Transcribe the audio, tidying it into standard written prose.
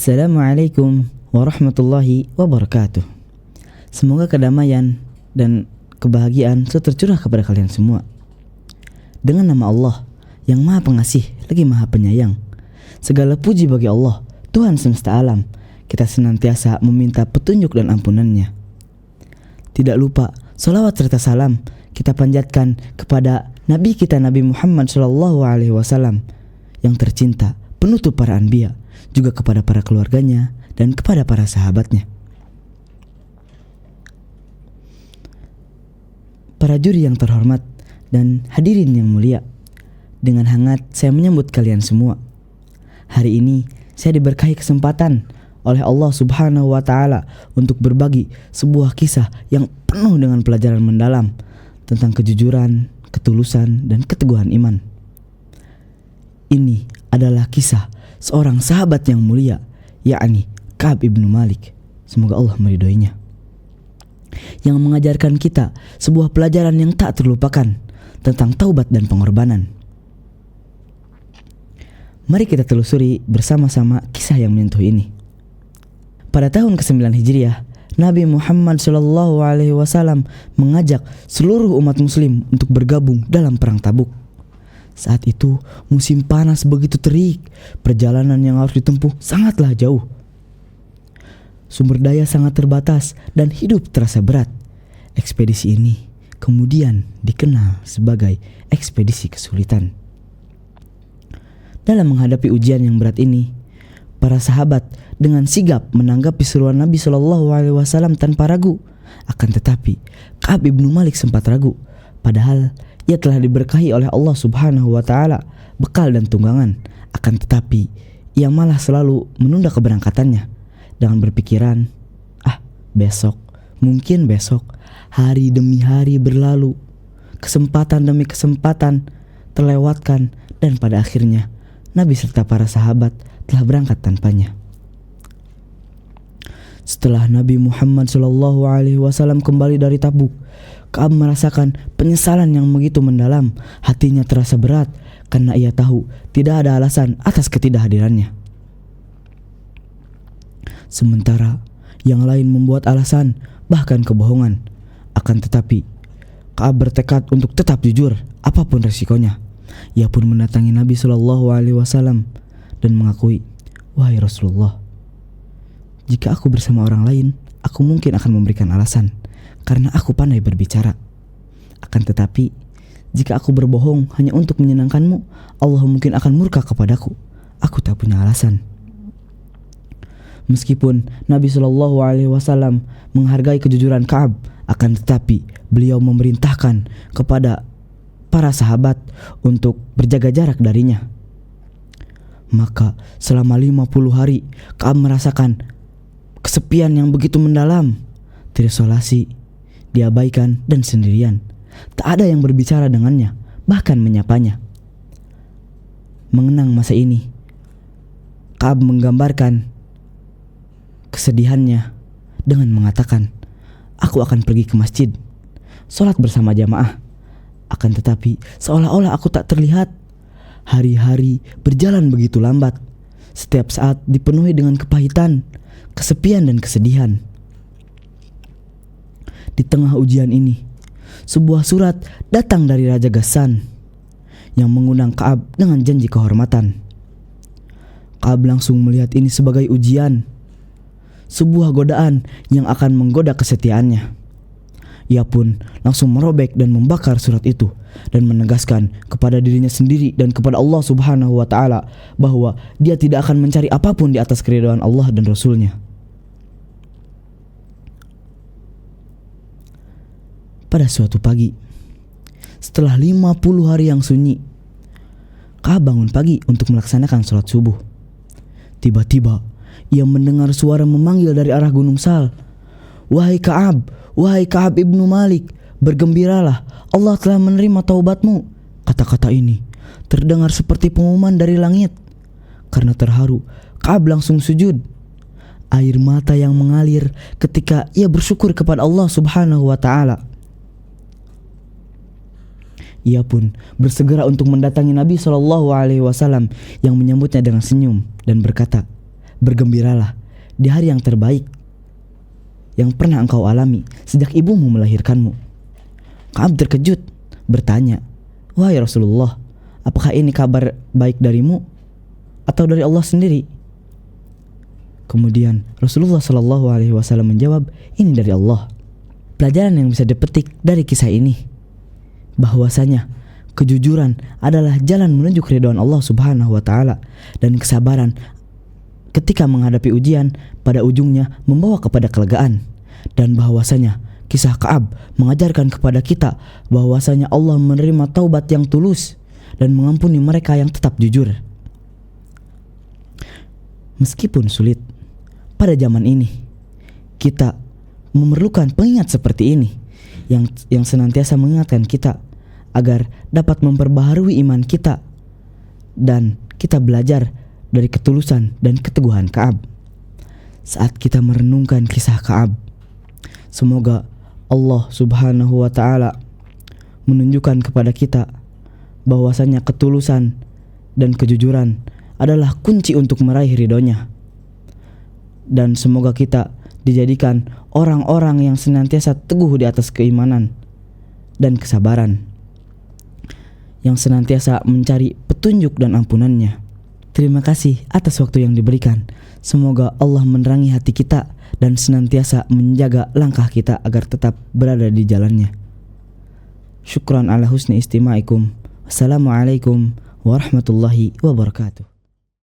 Assalamualaikum warahmatullahi wabarakatuh. Semoga kedamaian dan kebahagiaan selalu tercurah kepada kalian semua. Dengan nama Allah yang Maha Pengasih lagi Maha Penyayang, segala puji bagi Allah, Tuhan semesta alam. Kita senantiasa meminta petunjuk dan ampunannya. Tidak lupa salawat serta salam kita panjatkan kepada Nabi kita Nabi Muhammad SAW yang tercinta, penutup para anbiya, juga kepada para keluarganya dan kepada para sahabatnya. Para juri yang terhormat dan hadirin yang mulia, dengan hangat saya menyambut kalian semua. Hari ini saya diberkahi kesempatan oleh Allah Subhanahu wa Ta'ala untuk berbagi sebuah kisah yang penuh dengan pelajaran mendalam tentang kejujuran, ketulusan, dan keteguhan iman. Ini adalah kisah seorang sahabat yang mulia, yakni Ka'ab ibnu Malik, semoga Allah meridhoinya, yang mengajarkan kita sebuah pelajaran yang tak terlupakan tentang taubat dan pengorbanan. Mari kita telusuri bersama-sama kisah yang menyentuh ini. Pada tahun ke-9 Hijriah, Nabi Muhammad SAW mengajak seluruh umat muslim untuk bergabung dalam perang Tabuk. Saat itu musim panas begitu terik, perjalanan yang harus ditempuh sangatlah jauh. Sumber daya sangat terbatas dan hidup terasa berat. Ekspedisi ini kemudian dikenal sebagai ekspedisi kesulitan. Dalam menghadapi ujian yang berat ini, para sahabat dengan sigap menanggapi seruan Nabi SAW tanpa ragu. Akan tetapi Ka'ab ibnu Malik sempat ragu, padahal ia telah diberkahi oleh Allah Subhanahu wa Ta'ala bekal dan tunggangan. Akan tetapi ia malah selalu menunda keberangkatannya dengan berpikiran, besok, mungkin besok. Hari demi hari berlalu, kesempatan demi kesempatan terlewatkan, dan pada akhirnya Nabi serta para sahabat telah berangkat tanpanya. Setelah Nabi Muhammad SAW kembali dari Tabuk, Ka'ab merasakan penyesalan yang begitu mendalam. Hatinya terasa berat karena ia tahu tidak ada alasan atas ketidakhadirannya. Sementara yang lain membuat alasan, bahkan kebohongan. Akan tetapi Ka'ab bertekad untuk tetap jujur apapun resikonya. Ia pun mendatangi Nabi SAW dan mengakui, "Wahai Rasulullah, jika aku bersama orang lain, aku mungkin akan memberikan alasan karena aku pandai berbicara. Akan tetapi jika aku berbohong hanya untuk menyenangkanmu, Allah mungkin akan murka kepadaku. Aku tak punya alasan." Meskipun Nabi SAW menghargai kejujuran Ka'ab, akan tetapi beliau memerintahkan kepada para sahabat untuk berjaga jarak darinya. Maka selama 50 hari Ka'ab merasakan kesepian yang begitu mendalam, terisolasi, diabaikan dan sendirian. Tak ada yang berbicara dengannya, bahkan menyapanya. Mengenang masa ini, Ka'ab menggambarkan kesedihannya dengan mengatakan, "Aku akan pergi ke masjid, sholat bersama jamaah. Akan tetapi seolah-olah aku tak terlihat. Hari-hari berjalan begitu lambat. Setiap saat dipenuhi dengan kepahitan, kesepian dan kesedihan." Di tengah ujian ini, sebuah surat datang dari Raja Ghassan yang mengundang Ka'ab dengan janji kehormatan. Ka'ab langsung melihat ini sebagai ujian, sebuah godaan yang akan menggoda kesetiaannya. Ia pun langsung merobek dan membakar surat itu dan menegaskan kepada dirinya sendiri dan kepada Allah Subhanahu wa Ta'ala bahwa dia tidak akan mencari apapun di atas keridhaan Allah dan Rasulnya. Pada suatu pagi, setelah 50 hari yang sunyi, Ka'ab bangun pagi untuk melaksanakan sholat subuh. Tiba-tiba ia mendengar suara memanggil dari arah Gunung Sal. "Wahai Ka'ab, wahai Ka'ab ibnu Malik, bergembiralah, Allah telah menerima taubatmu." Kata-kata ini terdengar seperti pengumuman dari langit. Karena terharu, Ka'ab langsung sujud. Air mata yang mengalir ketika ia bersyukur kepada Allah Subhanahu wa Ta'ala. Ia pun bersegera untuk mendatangi Nabi SAW yang menyambutnya dengan senyum dan berkata, bergembiralah di hari yang terbaik yang pernah engkau alami sejak ibumu melahirkanmu. Ka'ab terkejut bertanya, "Wahai Rasulullah, apakah ini kabar baik darimu atau dari Allah sendiri?" Kemudian Rasulullah Shallallahu Alaihi Wasallam menjawab, "Ini dari Allah." Pelajaran yang bisa dipetik dari kisah ini bahwasanya kejujuran adalah jalan menuju keridhaan Allah Subhanahu wa taala, dan kesabaran ketika menghadapi ujian pada ujungnya membawa kepada kelegaan. Dan bahwasanya kisah Ka'ab mengajarkan kepada kita bahwasanya Allah menerima taubat yang tulus dan mengampuni mereka yang tetap jujur. Meskipun sulit, pada zaman ini kita memerlukan pengingat seperti ini yang senantiasa mengingatkan kita agar dapat memperbaharui iman kita, dan kita belajar dari ketulusan dan keteguhan Ka'ab. Saat kita merenungkan kisah Ka'ab, semoga Allah Subhanahu wa taala menunjukkan kepada kita bahwasanya ketulusan dan kejujuran adalah kunci untuk meraih ridhonya. Dan semoga kita dijadikan orang-orang yang senantiasa teguh di atas keimanan dan kesabaran, yang senantiasa mencari petunjuk dan ampunannya. Terima kasih atas waktu yang diberikan. Semoga Allah menerangi hati kita dan senantiasa menjaga langkah kita agar tetap berada di jalannya. Syukran ala husni istimaikum. Assalamualaikum warahmatullahi wabarakatuh.